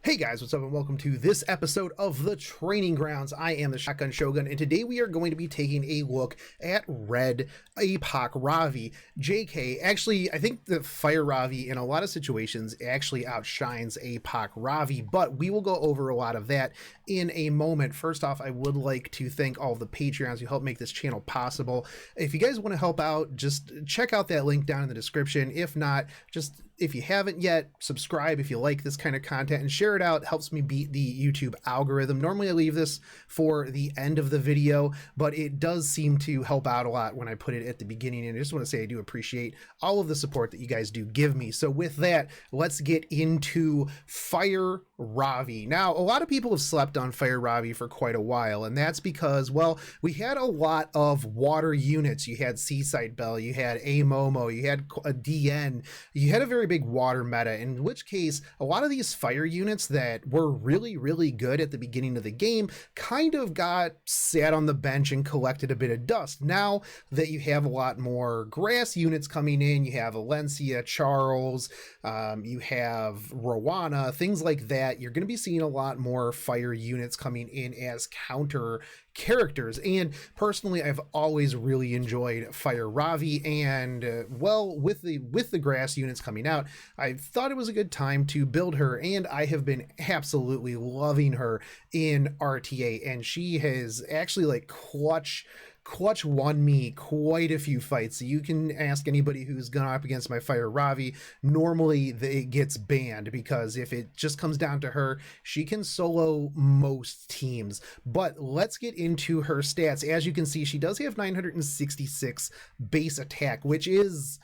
Hey guys, what's up and welcome to this episode of the Training Grounds. I am the Shotgun Shogun, and today we are going to be taking a look at Red Apoc Ravi. JK, actually, I think the Fire Ravi in a lot of situations actually outshines Apoc Ravi, but we will go over a lot of that in a moment. First off, I would like to thank all of the Patreons who help make this channel possible. If you guys want to help out, just check out that link down in the description. If not, just if you haven't yet, subscribe if you like this kind of content and share it out. It helps me beat the YouTube algorithm. Normally I leave this for the end of the video, but it does seem to help out a lot when I put it at the beginning. And I just want to say I do appreciate all of the support that you guys do give me. So with that, let's get into Fire Ravi. Now, a lot of people have slept on Fire Ravi for quite a while, and that's because, well, we had a lot of water units. You had Seaside Bell, you had a Momo, you had a DN, you had a very big water meta, in which case a lot of these fire units that were really good at the beginning of the game kind of got sat on the bench and collected a bit of dust. Now that you have a lot more grass units coming in, you have Valencia, Charles, you have Rowana, things like that, you're going to be seeing a lot more fire units coming in as counter characters. And personally, I've always really enjoyed Fire Ravi, and well, with the grass units coming out, I thought it was a good time to build her, and I have been absolutely loving her in RTA, and she has actually like clutch won me quite a few fights. So you can ask anybody who's gone up against my Fire Ravi. Normally it gets banned because if it just comes down to her, she can solo most teams. But let's get into her stats. As you can see, she does have 966 base attack, which is,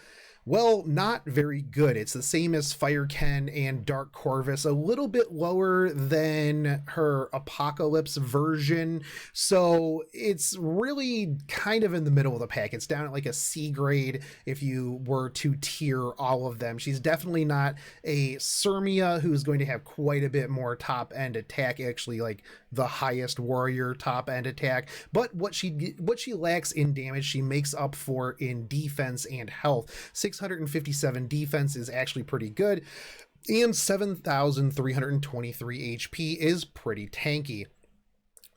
well, not very good. It's the same as Fire Ken and Dark Corvus, a little bit lower than her Apocalypse version. So it's really kind of in the middle of the pack. It's down at like a C grade if you were to tier all of them. She's definitely not a Sirmia, who's going to have quite a bit more top end attack, actually like the highest warrior top end attack. But what she lacks in damage, she makes up for in defense and health. 657 defense is actually pretty good, and 7,323 HP is pretty tanky.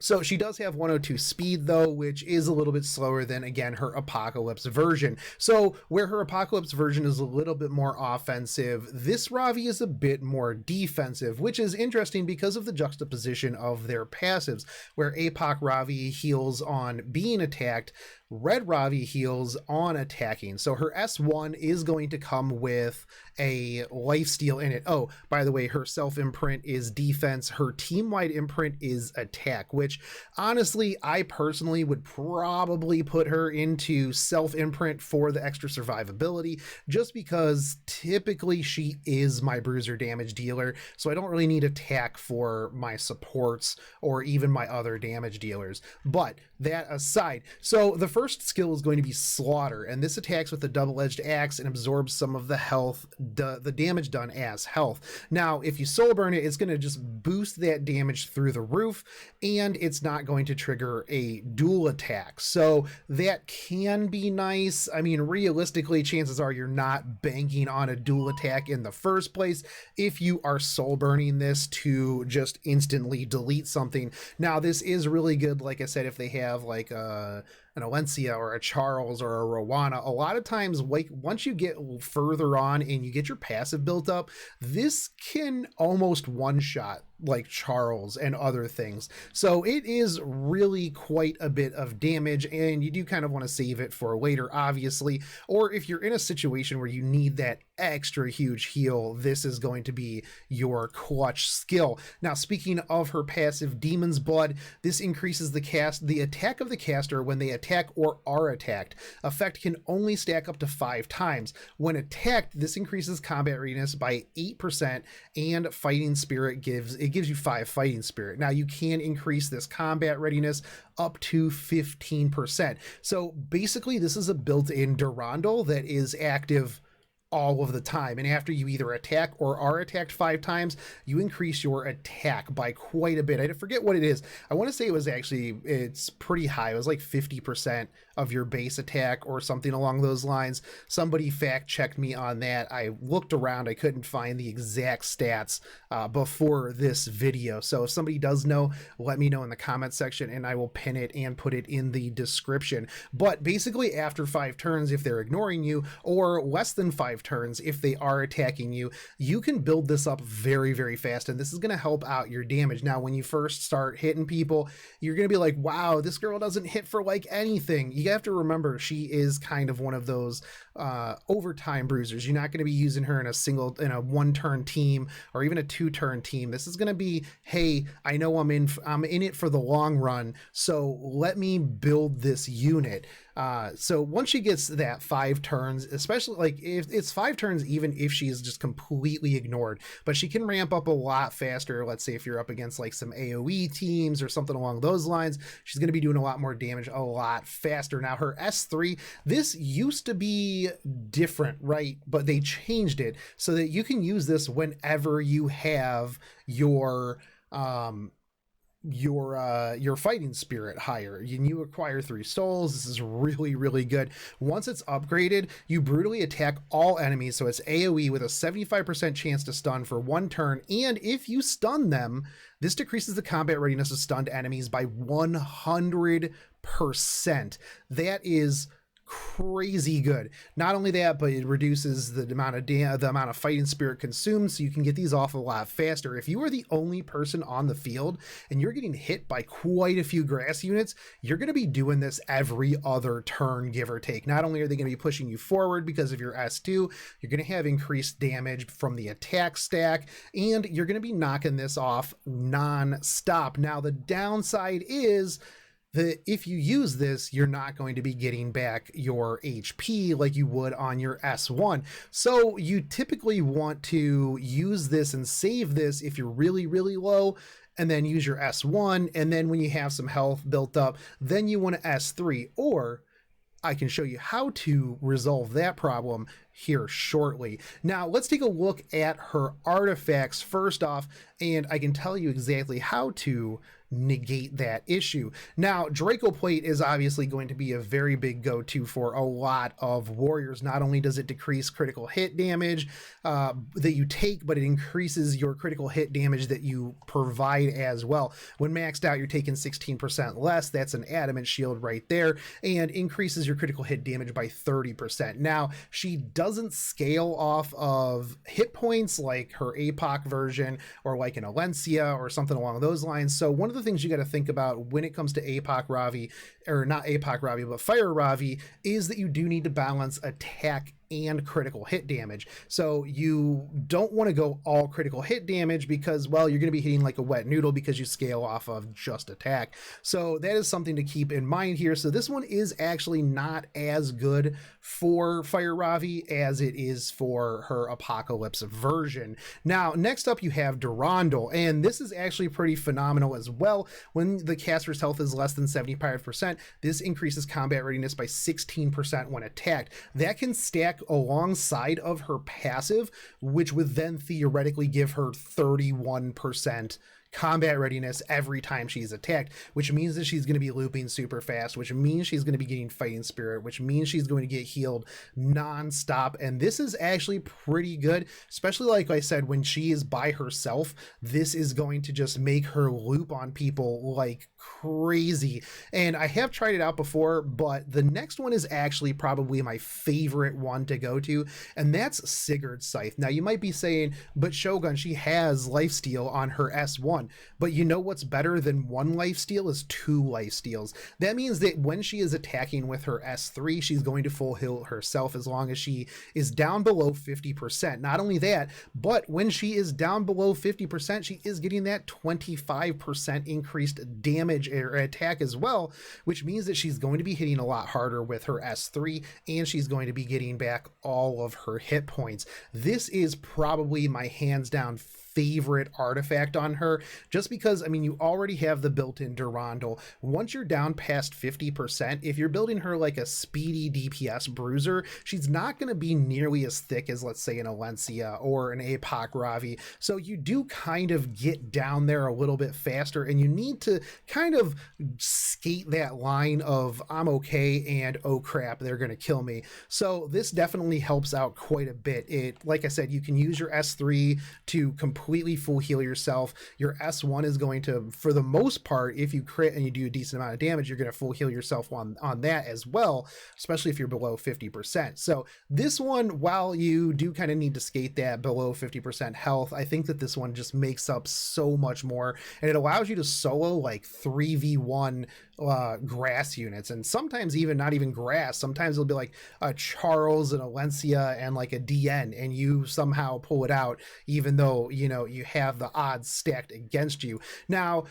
So she does have 102 speed though, which is a little bit slower than, again, her Apocalypse version. So where her Apocalypse version is a little bit more offensive, this Ravi is a bit more defensive, which is interesting because of the juxtaposition of their passives, where Apoc Ravi heals on being attacked, Red Ravi heals on attacking. So her S1 is going to come with a lifesteal in it. Oh, by the way, her self-imprint is defense. Her team-wide imprint is attack, which honestly, I personally would probably put her into self-imprint for the extra survivability, just because typically she is my bruiser damage dealer. So I don't really need attack for my supports or even my other damage dealers. But that aside, so the first skill is going to be Slaughter, and this attacks with a double-edged axe and absorbs some of the health, the damage done as health. Now, if you soul burn it, it's going to just boost that damage through the roof, and it's not going to trigger a dual attack. So that can be nice. I mean, realistically, chances are you're not banking on a dual attack in the first place if you are soul burning this to just instantly delete something. Now, this is really good, like I said, if they have like an Valencia or a Charles or a Rowana. A lot of times, like once you get further on and you get your passive built up, this can almost one-shot like Charles and other things. So it is really quite a bit of damage, and you do kind of want to save it for later, obviously, or if you're in a situation where you need that extra huge heal, this is going to be your clutch skill. Now, speaking of her passive Demon's Blood, this increases the attack of the caster when they attack or are attacked. Effect can only stack up to 5 times. When attacked, this increases combat readiness by 8%, and fighting spirit gives you 5 fighting spirit. Now, you can increase this combat readiness up to 15%. So basically, this is a built-in Durandal that is active all of the time, and after you either attack or are attacked 5 times, you increase your attack by quite a bit. I forget what it is. I want to say it's pretty high. It was like 50% of your base attack or something along those lines. Somebody fact checked me on that. I looked around, I couldn't find the exact stats before this video. So if somebody does know, let me know in the comment section and I will pin it and put it in the description. But basically after 5 turns, if they're ignoring you, or less than 5 turns if they are attacking you, you can build this up very, very fast, and this is going to help out your damage. Now, when you first start hitting people, you're going to be like, wow, this girl doesn't hit for like anything. You have to remember she is kind of one of those overtime bruisers. You're not going to be using her in a 1-turn team or even a 2-turn team. This is going to be, hey, I know I'm in it for the long run, so let me build this unit. So once she gets that 5 turns, especially like if it's 5 turns, even if she is just completely ignored, but she can ramp up a lot faster. Let's say if you're up against like some AoE teams or something along those lines, she's going to be doing a lot more damage a lot faster. Now her S3, this used to be different, right? But they changed it so that you can use this whenever you have your fighting spirit higher. You acquire 3 souls. This is really, really good. Once it's upgraded, you brutally attack all enemies, so it's AoE with a 75% chance to stun for 1 turn, and if you stun them, this decreases the combat readiness of stunned enemies by 100%. That is crazy good. Not only that, but it reduces the amount of fighting spirit consumed, so you can get these off a lot faster. If you are the only person on the field and you're getting hit by quite a few grass units, you're going to be doing this every other turn, give or take. Not only are they going to be pushing you forward because of your S2, you're going to have increased damage from the attack stack, and you're going to be knocking this off non-stop. Now the downside is that if you use this, you're not going to be getting back your HP like you would on your S1. So you typically want to use this and save this if you're really, really low, and then use your S1. And then when you have some health built up, then you want to S3, or I can show you how to resolve that problem here shortly. Now let's take a look at her artifacts first off, and I can tell you exactly how to negate that issue. Now, Draco Plate is obviously going to be a very big go-to for a lot of warriors. Not only does it decrease critical hit damage that you take, but it increases your critical hit damage that you provide as well. When maxed out, you're taking 16% less. That's an adamant shield right there, and increases your critical hit damage by 30%. Now, she doesn't scale off of hit points like her Apoc version or like an Alencia or something along those lines. So one of the things you got to think about when it comes to Apoc Ravi, or not Apoc Ravi, but Fire Ravi, is that you do need to balance attack and critical hit damage. So you don't want to go all critical hit damage because, well, you're going to be hitting like a wet noodle because you scale off of just attack. So that is something to keep in mind here. So this one is actually not as good for Fire Ravi as it is for her Apocalypse version. Now, next up you have Durandal, and this is actually pretty phenomenal as well. When the caster's health is less than 75%, this increases combat readiness by 16% when attacked. That can stack alongside of her passive, which would then theoretically give her 31% combat readiness every time she's attacked, which means that she's going to be looping super fast, which means she's going to be getting fighting spirit, which means she's going to get healed non-stop. And this is actually pretty good, especially like I said, when she is by herself. This is going to just make her loop on people like crazy. And I have tried it out before, but the next one is actually probably my favorite one to go to, and that's Sigurd's Scythe. Now you might be saying, but Shogun, she has lifesteal on her S1. But you know what's better than 1 lifesteal is 2 lifesteals. That means that when she is attacking with her S3, she's going to full heal herself as long as she is down below 50%. Not only that, but when she is down below 50%, she is getting that 25% increased damage or attack as well, which means that she's going to be hitting a lot harder with her S3, and she's going to be getting back all of her hit points. This is probably my hands down favorite artifact on her, just because, I mean, you already have the built-in Durandal. Once you're down past 50%, if you're building her like a speedy DPS bruiser, she's not going to be nearly as thick as, let's say, an Alencia or an Apoc Ravi. So you do kind of get down there a little bit faster, and you need to kind of skate that line of I'm okay and oh crap, they're going to kill me. So this definitely helps out quite a bit. It, like I said, you can use your S3 to completely full heal yourself. Your S1 is going to, for the most part, if you crit and you do a decent amount of damage, you're going to full heal yourself on that as well, especially if you're below 50%. So this one, while you do kind of need to skate that below 50% health, I think that this one just makes up so much more, and it allows you to solo like 3v1 grass units, and sometimes even not even grass. Sometimes it'll be like a Charles, an Alencia, and like a DN, and you somehow pull it out, even though, you know, you have the odds stacked against you. Now,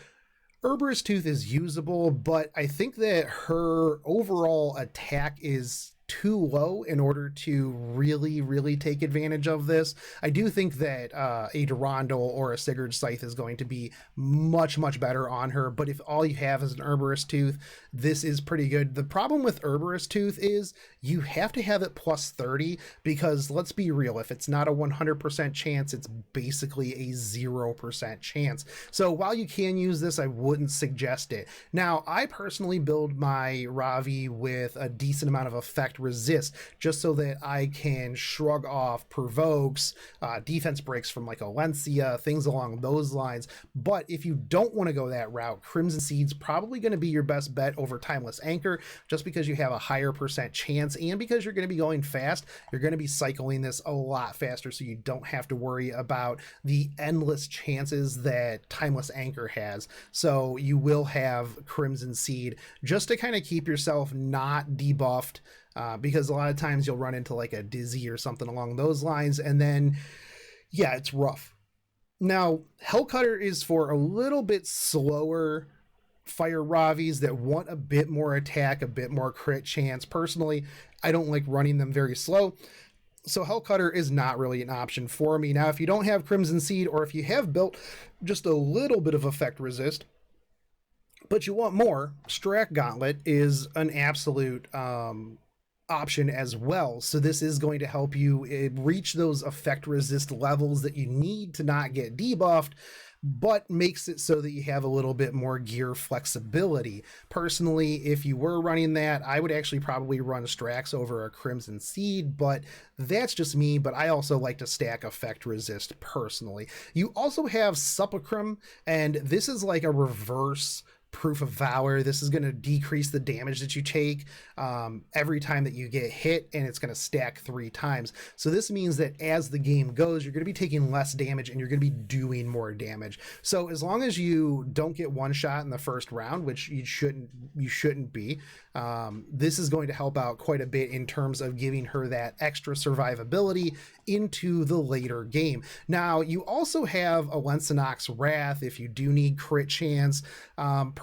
Herber's Tooth is usable, but I think that her overall attack is too low in order to really take advantage of this. I do think that a Durandal or a Sigurd Scythe is going to be much better on her, but if all you have is an Herber's Tooth, this is pretty good. The problem with Herber's Tooth is you have to have it plus 30, because let's be real, if it's not a 100% chance, it's basically a 0% chance. So while you can use this, I wouldn't suggest it. Now, I personally build my Ravi with a decent amount of effect resist, just so that I can shrug off provokes, defense breaks from like Alencia, things along those lines. But if you don't want to go that route, Crimson Seed's probably going to be your best bet over Timeless Anchor, just because you have a higher percent chance, and because you're going to be going fast, you're going to be cycling this a lot faster, so you don't have to worry about the endless chances that Timeless Anchor has. So you will have Crimson Seed just to kind of keep yourself not debuffed, because a lot of times you'll run into like a Dizzy or something along those lines, and then yeah, it's rough. Now, Hellcutter is for a little bit slower Fire Ravis that want a bit more attack, a bit more crit chance. Personally, I don't like running them very slow, so Hellcutter is not really an option for me. Now, if you don't have Crimson Seed, or if you have built just a little bit of effect resist, but you want more, Strack Gauntlet is an absolute option as well. So this is going to help you reach those effect resist levels that you need to not get debuffed, but makes it so that you have a little bit more gear flexibility. Personally, if you were running that, I would actually probably run Strax over a Crimson Seed, but that's just me. But I also like to stack effect resist personally. You also have Sepulchrum, and this is like a reverse Proof of Valor. This is going to decrease the damage that you take every time that you get hit, and it's going to stack 3 times. So this means that as the game goes, you're going to be taking less damage and you're going to be doing more damage. So as long as you don't get one shot in the first round, which you shouldn't be, this is going to help out quite a bit in terms of giving her that extra survivability into the later game. Now, you also have a Lensonox Wrath if you do need crit chance.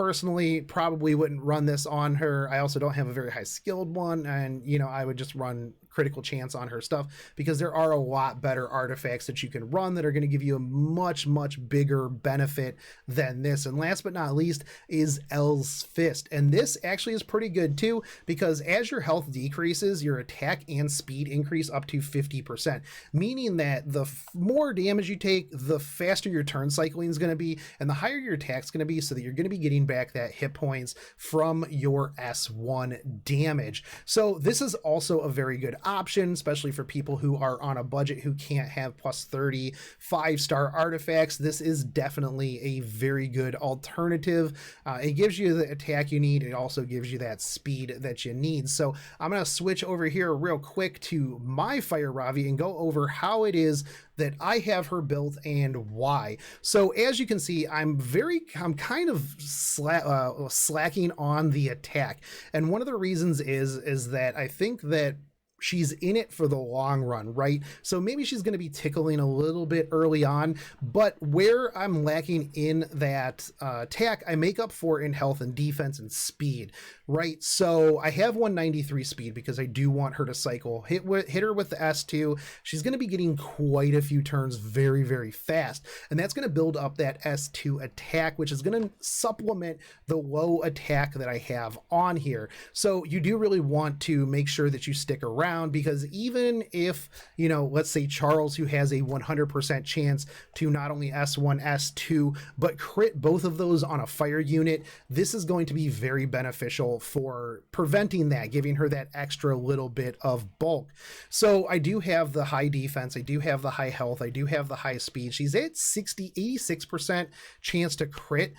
Personally, probably wouldn't run this on her. I also don't have a very high skilled one, and you know, I would just run critical chance on her stuff, because there are a lot better artifacts that you can run that are going to give you a much bigger benefit than this. And last but not least is El's Fist, and this actually is pretty good too, because as your health decreases, your attack and speed increase up to 50%, meaning that the more damage you take, the faster your turn cycling is going to be, and the higher your attack is going to be, so that you're going to be getting back that hit points from your S1 damage. So this is also a very good option, especially for people who are on a budget who can't have plus 30 5-star artifacts. This is definitely a very good alternative. It gives you the attack you need. It also gives you that speed that you need. So I'm going to switch over here real quick to my Fire Ravi and go over how it is that I have her built and why. So as you can see, I'm kind of slacking on the attack, and one of the reasons is that I think that she's in it for the long run, right? So maybe she's going to be tickling a little bit early on, but where I'm lacking in that attack, I make up for in health and defense and speed, right? So I have 193 speed because I do want her to cycle. Hit her with the S2. She's going to be getting quite a few turns very, very fast, and that's going to build up that S2 attack, which is going to supplement the low attack that I have on here. So you do really want to make sure that you stick around, because even if, you know, let's say Charles, who has a 100% chance to not only S1, S2, but crit both of those on a fire unit, this is going to be very beneficial for preventing that, giving her that extra little bit of bulk. So I do have the high defense, I do have the high health, I do have the high speed. She's at 86% chance to crit.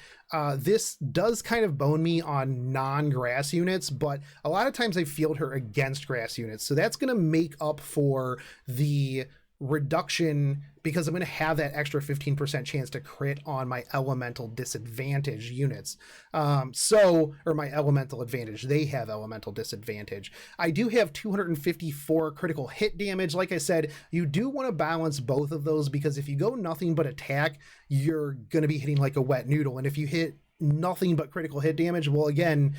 This does kind of bone me on non-grass units, but a lot of times I field her against grass units. So that's going to make up for the reduction, because I'm going to have that extra 15% chance to crit on my elemental disadvantage units. Or my elemental advantage. They have elemental disadvantage. I do have 254 critical hit damage. Like I said, you do want to balance both of those, because if you go nothing but attack, you're going to be hitting like a wet noodle. And if you hit nothing but critical hit damage, well, again,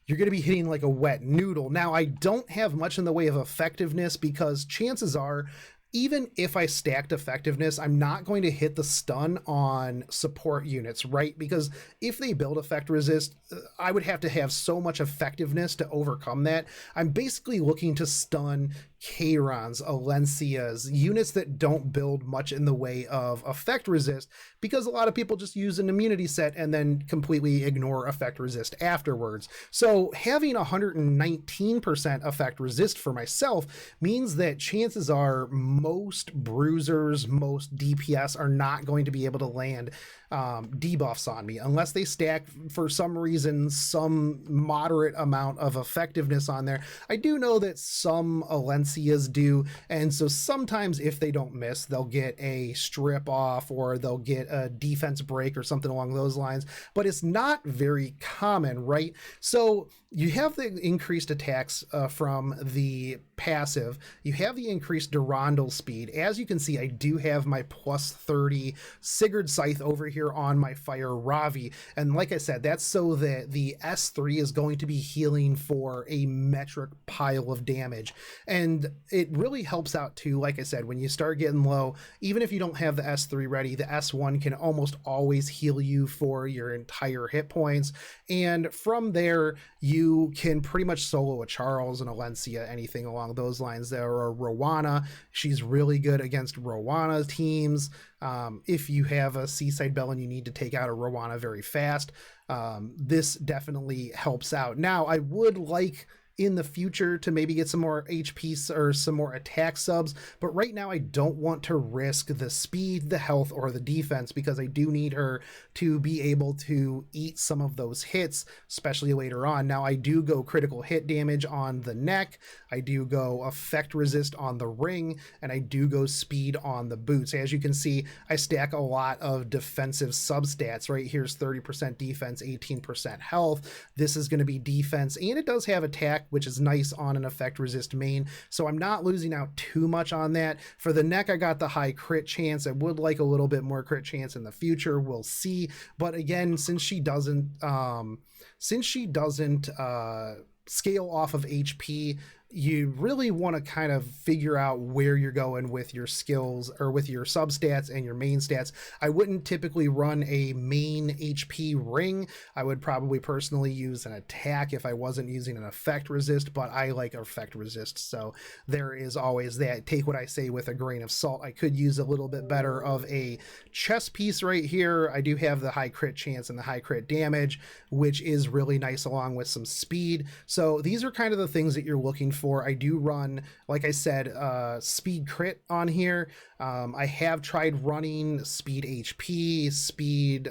you're going to be hitting like a wet noodle. Now, I don't have much in the way of effectiveness, because chances are, even if I stacked effectiveness, I'm not going to hit the stun on support units, right? Because if they build effect resist, I would have to have so much effectiveness to overcome that. I'm basically looking to stun Chairons, Alencias, units that don't build much in the way of effect resist, because a lot of people just use an immunity set and then completely ignore effect resist afterwards. So having 119% effect resist for myself means that chances are most bruisers, most DPS are not going to be able to land debuffs on me unless they stack for some reason some moderate amount of effectiveness on there. I do know that some Alencias do, and so sometimes if they don't miss, they'll get a strip off or they'll get a defense break or something along those lines, but it's not very common, right? So you have the increased attacks from the passive, you have the increased Durandal speed. As you can see, I do have my plus 30 Sigurd Scythe over here on my Fire Ravi, and like I said, that's so that the S3 is going to be healing for a metric pile of damage, and it really helps out too. Like I said, when you start getting low, even if you don't have the S3 ready, the S1 can almost always heal you for your entire hit points, and from there you can pretty much solo a Charles and Alencia, anything along those lines. There are Rowana, she's really good against Rowana teams. If you have a Seaside Bell and you need to take out a Rowana very fast, this definitely helps out. Now, I would like in the future to maybe get some more HP or some more attack subs, but right now I don't want to risk the speed, the health, or the defense, because I do need her to be able to eat some of those hits, especially later on. Now, I do go critical hit damage on the neck, I do go effect resist on the ring, and I do go speed on the boots. As you can see, I stack a lot of defensive substats. Right here's 30% defense, 18% health. This is going to be defense, and it does have attack, which is nice on an effect resist main, so I'm not losing out too much on that. For the neck, I got the high crit chance. I would like a little bit more crit chance in the future, we'll see. But again, since she doesn't scale off of HP, you really want to kind of figure out where you're going with your skills or with your substats and your main stats. I wouldn't typically run a main HP ring. I would probably personally use an attack if I wasn't using an effect resist, but I like effect resist, so there is always that. Take what I say with a grain of salt. I could use a little bit better of a chess piece right here. I do have the high crit chance and the high crit damage, which is really nice, along with some speed. So these are kind of the things that you're looking for. I do run, like I said, speed crit on here. I have tried running speed HP, speed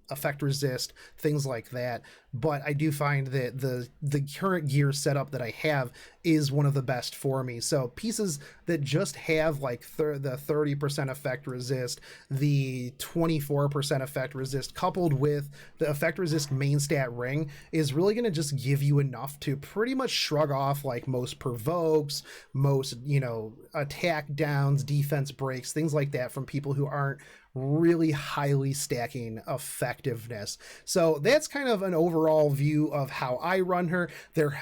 effect resist, things like that, but I do find that the current gear setup that I have is one of the best for me. So pieces that just have like the 30% effect resist, the 24% effect resist, coupled with the effect resist main stat ring, is really going to just give you enough to pretty much shrug off off like most provokes, most, attack downs, defense breaks, things like that from people who aren't really highly stacking effectiveness. So that's kind of an overall view of how I run her.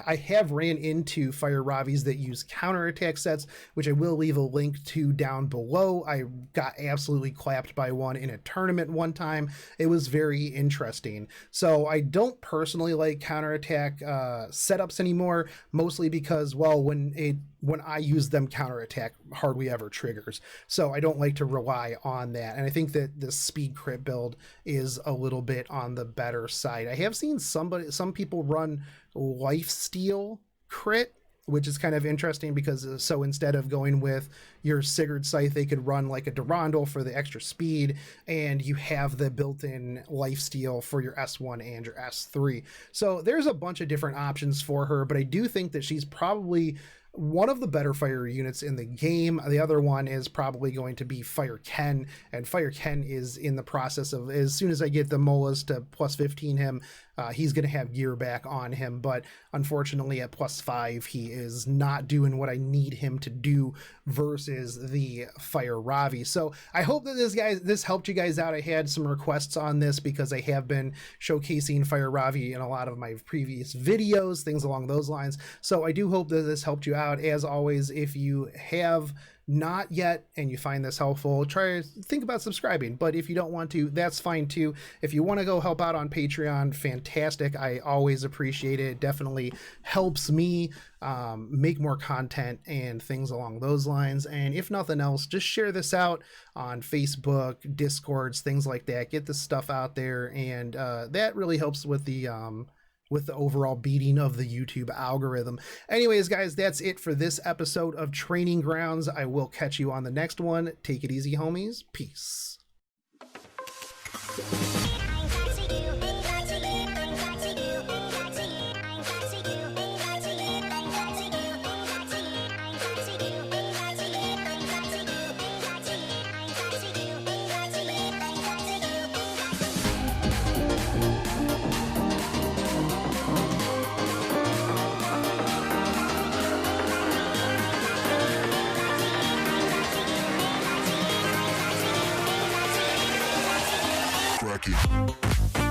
I have ran into Fire Ravis that use counterattack sets, which I will leave a link to down below. I got absolutely clapped by one in a tournament one time. It was very interesting. So I don't personally like counterattack setups anymore, mostly because, well, when I use them, counterattack hardly ever triggers. So I don't like to rely on that. And I think that the speed crit build is a little bit on the better side. I have seen some people run lifesteal crit, which is kind of interesting because so instead of going with your Sigurd Scythe, they could run like a Durandal for the extra speed, and you have the built-in lifesteal for your S1 and your S3. So there's a bunch of different options for her, but I do think that she's probably one of the better fire units in the game. The other one is probably going to be Fire Ken, and Fire Ken is in the process of, as soon as I get the Molas to plus 15 him, he's going to have gear back on him, but unfortunately at plus 5 he is not doing what I need him to do versus the Fire Ravi. So I hope that this helped you guys out. I had some requests on this because I have been showcasing Fire Ravi in a lot of my previous videos, things along those lines. So I do hope that this helped you out. As always, if you have not yet and you find this helpful, try to think about subscribing, but if you don't want to, that's fine too. If you want to go help out on Patreon, fantastic. I always appreciate it. It definitely helps me make more content and things along those lines. And if nothing else, just share this out on Facebook, Discords, things like that. Get this stuff out there, and that really helps with the overall beating of the YouTube algorithm. Anyways, guys, that's it for this episode of Training Grounds. I will catch you on the next one. Take it easy, homies. Peace. Cracky.